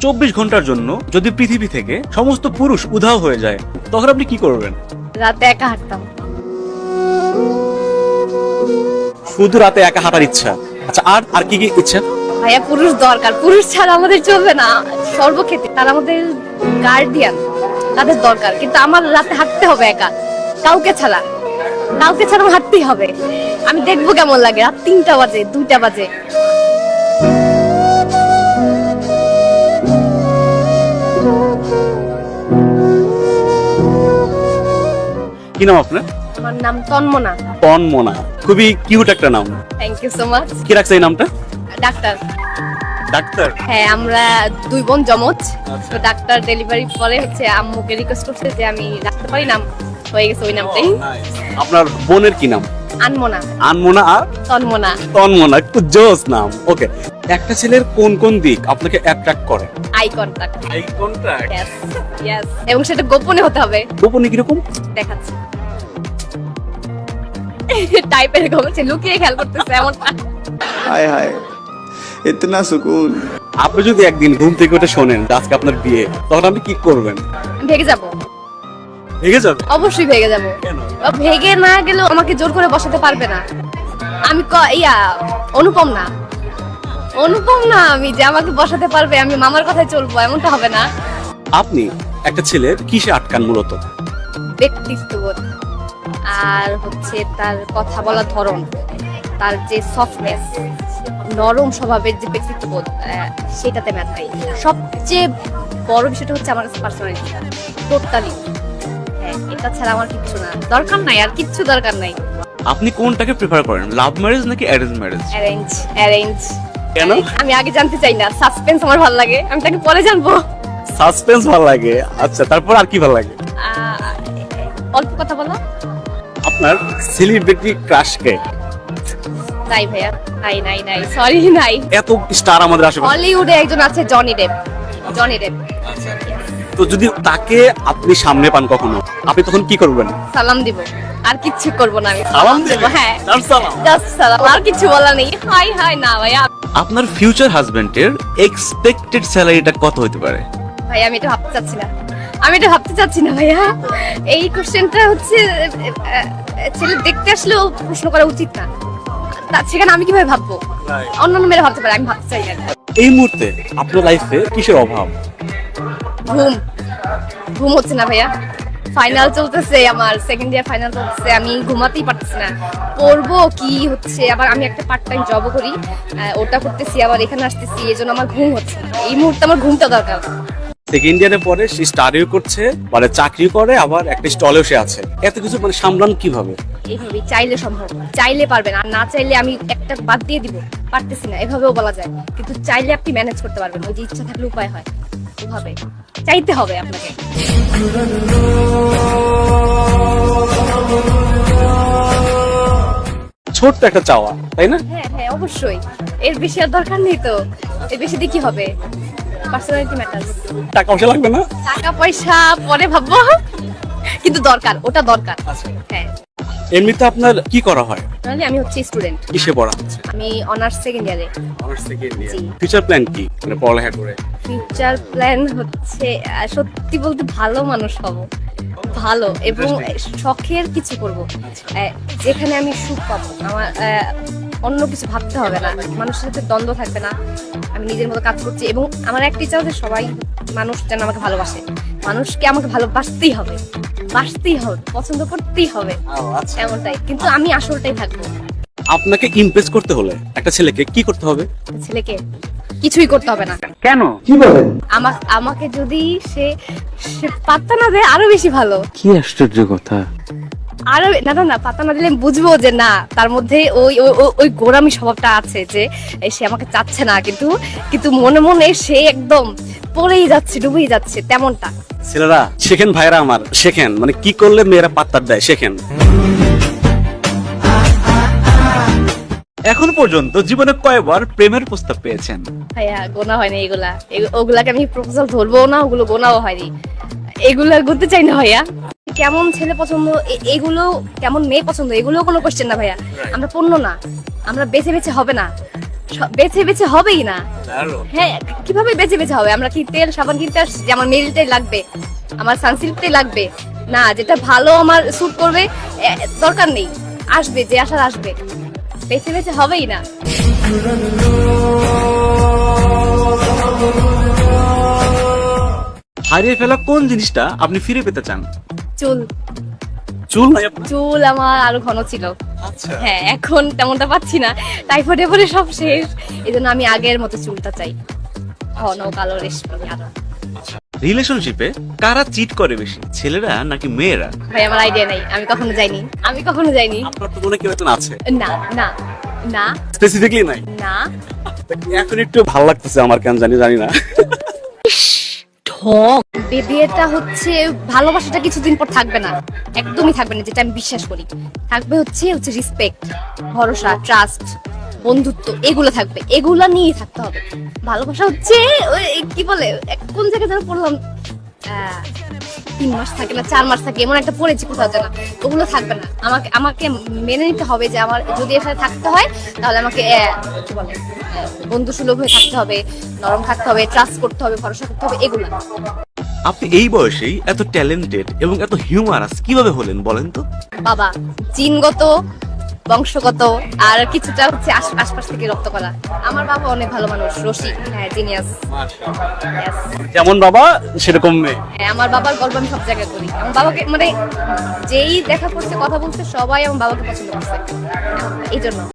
24 ঘন্টার জন্য যদি পৃথিবী থেকে সমস্ত পুরুষ উধাও হয়ে যায়, তখন আপনি কি করবেন? রাতে একা হাঁটতাম। শুধু রাতে একা হাঁটার ইচ্ছা? আচ্ছা, আর আর কি কি ইচ্ছা? ভাইয়া পুরুষ দরকার, পুরুষ ছাড়া আমাদের চলবে না সর্বক্ষেত্রে। তারা আমাদের গার্ডিয়ান, তাদের দরকার। কিন্তু আমার রাতে হাঁটতে হবে একা, কাউকে ছাড়া আমার হাঁটতেই হবে। আমি দেখবো কেমন লাগে রাত 3টা বাজে 2টা বাজে। কি নাম আপনার? আমার নাম তন্মনা। তন্মনা, খুবই কিউট একটা নাম। Thank you so much. কি রাখছে এই নামটা? ডাক্তার। ডাক্তার? হ্যাঁ, আমরা 2 বোন জমজ। আচ্ছা। তো ডাক্তার ডেলিভারি পরে আম্মুকে রিকোয়েস্ট করছে যে আমি রাখতে পারি, নাম হয়ে গেছে ওই নামটাই। আপনার বোনের কি নাম? আনমনা। আনমনা আর তন্মনা। তন্মনা, একটু জোস নাম। ওকে, একটা ছেলের কোন কোন দিক আপনাকে অ্যাট্রাক্ট করে? Eye contact. Eye contact? Yes yes, এবং সেটা গোপনে হতে হবে। গোপনে কিরকম? দেখাচ্ছি। টাইপের গোপনে লুকিয়ে খেয়াল করতেছে এমনটা। हाय हाय इतना सुकून। আপনি যদি একদিন ঘুম থেকে উঠে শোনেন যে আজকে আপনার বিয়ে, তখন আপনি কি করবেন? ভেগে যাব, ভেগে যাবে? অবশ্যই ভেগে যাব। কেন? ভেগে না গেলেও আমাকে জোর করে বসাতে পারবে না। আমি অনুপম না আমি যে আমাকে বসাতে পারবে, আমি মামার কথায় চলবো, এমনটা হবে না। আপনি একটা ছেলের কিসে আটকান মূলত? ব্যক্তিত্ববোধ, আর তার কথা বলার ধরন, তার যে সফটনেস, নরম স্বভাবের যে ব্যক্তিত্ববোধ, সেটাতে ম্যাচ খাই। সবচেয়ে বড় বিষয়টা হচ্ছে আমার পার্সোনালিটি, টোটালি। হ্যাঁ, এটা ছাড়া আমার কিচ্ছু না, দরকার নাই, আর কিচ্ছু দরকার নাই। আপনি কোনটাকে প্রেফার করেন, লাভ ম্যারেজ নাকি অ্যারেঞ্জ ম্যারেজ? অ্যারেঞ্জ। কেন? আমি আগে জানতে চাই না, সাসপেন্স আমার ভালো লাগে, আমি তাকে পরে জানবো। সাসপেন্স ভালো লাগে? আচ্ছা, তারপর আর কি ভালো লাগে? অল্প কথা বলো। আপনার সেলিব্রিটি ক্রাশ কে? নাই ভাইয়া, নাই, সরি, নাই। এত স্টার আমাদের আশেপাশে, হলিউডে একজন আছে, জনি ডেপ। তো যদি তাকে আপনি সামনে পান কখনো, আপনি তখন কি করবেন? সালাম দিব, আর কিচ্ছু করব না। আমি সালাম দেব? হ্যাঁ, Just সালাম? জাস্ট সালাম, আর কিছু বলা নেই। হাই না ভাইয়া। আপনার ফিউচার হাজবেন্ডের এক্সপেক্টেড স্যালারিটা কত হতে পারে? ভাইয়া আমি এটা ভাবতে চাচ্ছি না ভাইয়া। এই কোশ্চেনটা ছেলে দেখতে আসলেও প্রশ্ন করা উচিত না। সেখানে আমি কিভাবে ভাববো? অন্যান্য মেয়েরা ভাবতে পারে, আমি ভাবতে চাই না। এই মুহূর্তে আপনার লাইফে কিসের অভাব? ঘুম হচ্ছে না ভাইয়া। ফাইনাল চলতেছে, আমার সেকেন্ড ইয়ার ফাইনাল চলতেছে, আমি ঘুমাতেই পারতেছি না। পড়বো কি হচ্ছে, আবার আমি একটা পার্ট টাইম জবও করি, ওটা করতেছি, আবার এখানে আসতেছি, এই জন্য আমার ঘুম হচ্ছে না। এই মুহূর্তে আমার ঘুমটা দরকার। সেকেন্ড ইয়ারে পরে সে স্টাডিও করছে, মানে চাকরি করে, আবার একটা স্টলেও সে আছে। এত কিছু মানে সামলান কিভাবে? এইভাবেই, চাইলে সম্ভব, চাইলে পারবেন, আর না চাইলে আমি একটা বাদ দিয়ে দিব, পারতেছি না, এভাবেও বলা যায়। কিন্তু চাইলে আপনি ম্যানেজ করতে পারবেন, ওই যে ইচ্ছা থাকলে উপায় হয়, ওভাবে চাইতে হবে আপনাকে। ছোট্ট একটা চাওয়া, তাই না? হ্যাঁ, অবশ্যই। এর বেশি আর দরকার নেই তো। এর বেশি দিয়ে কি হবে? Personality matter. টাকা পয়সা লাগবে না? টাকা পয়সা পরে ভাববো, কিন্তু দরকার, ওটা দরকার। হ্যাঁ। এমনিতে আপনার কি করা হয়? তাহলে আমি স্টুডেন্ট। কিসে পড়া হচ্ছে? আমি অনার্স সেকেন্ড ইয়ারে। Honours second year. জি। ফিউচার প্ল্যান কি, মানে পড়ালেখা করে? ফিউচার প্ল্যান সত্যি বলতে ভালো মানুষ হব, ভালো এবং শখের কিছু করব, যেখানে আমি সুখ পাবো। আমার অন্য কিছু ভাবতে হবে না, মানুষের সাথে দ্বন্দ্ব থাকবে না, আমি নিজের মতো কাজ করছি। এবং আমার একটি ইচ্ছা যে সবাই মানুষ যেন আমাকে ভালোবাসে, মানুষকে আমাকে ভালোবাসতেই হবে, পছন্দ করতেই হবে, এমনটাই। কিন্তু আমি আসলটাই থাকবো। আপনাকে ইমপ্রেস করতে হলে একটা ছেলেকে কি করতে হবে? ছেলেকে কিছুই করতে হবে না। কেন? কি বলেন? আমাকে যদি সে পাত্তা না দেয়, আরো বেশি ভালো। কি আশ্চর্য কথা। আরো না পাত্তা না দিলে আমি বুঝবো যে না, তার মধ্যে ওই গোরামি স্বভাবটা আছে, যে সে আমাকে চাচ্ছে না, কিন্তু মনে মনে সে একদম পড়েই যাচ্ছে, ডুবেই যাচ্ছে, তেমনটা। ছেলেরা শেখেন, ভাইরা আমার শেখেন, মানে কি করলে মেয়েরা পাত্তার দেয়, শেখেন। এখন পর্যন্ত জীবনে কয়বার প্রেমের প্রস্তাব পেয়েছেন? ভাইয়া গোনা হয়নি ওগুলাকে আমি প্রপোজাল ধরবো না, ওগুলো গোনাও হয়নি, এগুলো করতে চাই না ভাইয়া। কেমন ছেলে পছন্দ, এগুলো কেমন মেয়ে পছন্দ, এগুলো কোনো কোশ্চেন না ভাইয়া। আমরা পণ্য না, আমরা বেছে বেছে হবে না, বেছে বেছে হবেই না। হ্যাঁ, কিভাবে বেছে বেছে হবে? আমরা কি তেল সাবান কিনতে আসছি যে আমার মেরিলটাই লাগবে, আমার সানসিল্কটাই লাগবে? না, যেটা ভালো আমার স্যুট করবে দরকার নেই, আসবে যে আসার আসবে, বেছে বেছে হবেই না। হারিয়ে ফেলা কোন জিনিসটা আপনি ফিরে পেতে চান? চুল। চুল নাই আপনার? চুল আমার আরো ঘন ছিল। আচ্ছা। হ্যাঁ, এখন তেমনটা পাচ্ছি না, টাইফয়েডে পরে সব শেষ। এই জন্য আমি আগের মতো চুলটা চাই, ঘন কালো রেশমি আরো। রিলেশনশিপে কারা চিট করে বেশি, ছেলেরা নাকি মেয়েরা? ভাই আমার আইডিয়া নাই, আমি কখনো যাইনি, আমি কখনো যাইনি। আপনার তো মনে কেউ একজন আছে? না না না স্পেসিফিকলি নাই? না। এখন একটু ভালো লাগতেছে আমার, কেন জানি না। বিয়েটা হচ্ছে, ভালোবাসাটা কিছুদিন পর থাকবে না, একদমই থাকবে না, যেটা আমি বিশ্বাস করি। থাকবে হচ্ছে রেসপেক্ট, ভরসা, ট্রাস্ট, বন্ধুত্ব, এগুলো থাকবে, এগুলা নিয়ে থাকতে হবে। ভালোবাসা হচ্ছে ওই কি বলে, কোন জায়গায় যেন পড়লাম, 3 মাস থাকে না 4 মাস থাকে, এমন একটা পড়েছি কোথাও যেন, ওগুলো থাকবে না। আমাকে মেনে নিতে হবে যে আমার যদি এর সাথে থাকতে হয় তাহলে আমাকে কি বলে, বন্ধু সুলভ হয়ে থাকতে হবে, নরম থাকতে হবে, ট্রাস্ট করতে হবে, ভরসা করতে হবে, এগুলো। আপনি এই বয়সেই এত ট্যালেন্টেড এবং এত হিউমারাস কিভাবে হলেন বলেন তো? বাবা জিনগত, বংশগত, আর কিছুটা হচ্ছে আশপাশ থেকে রপ্ত করা। আমার বাবা অনেক ভালো মানুষ, রসিক, হ্যাঁ, জিনিয়াস। যেমন বাবা সেরকম মেয়ে। আমার বাবার গল্প আমি সব জায়গায় করি। আমার বাবাকে মানে যেই দেখা করছে, কথা বলছে, সবাই আমার বাবাকে পছন্দ করছে, এই জন্য।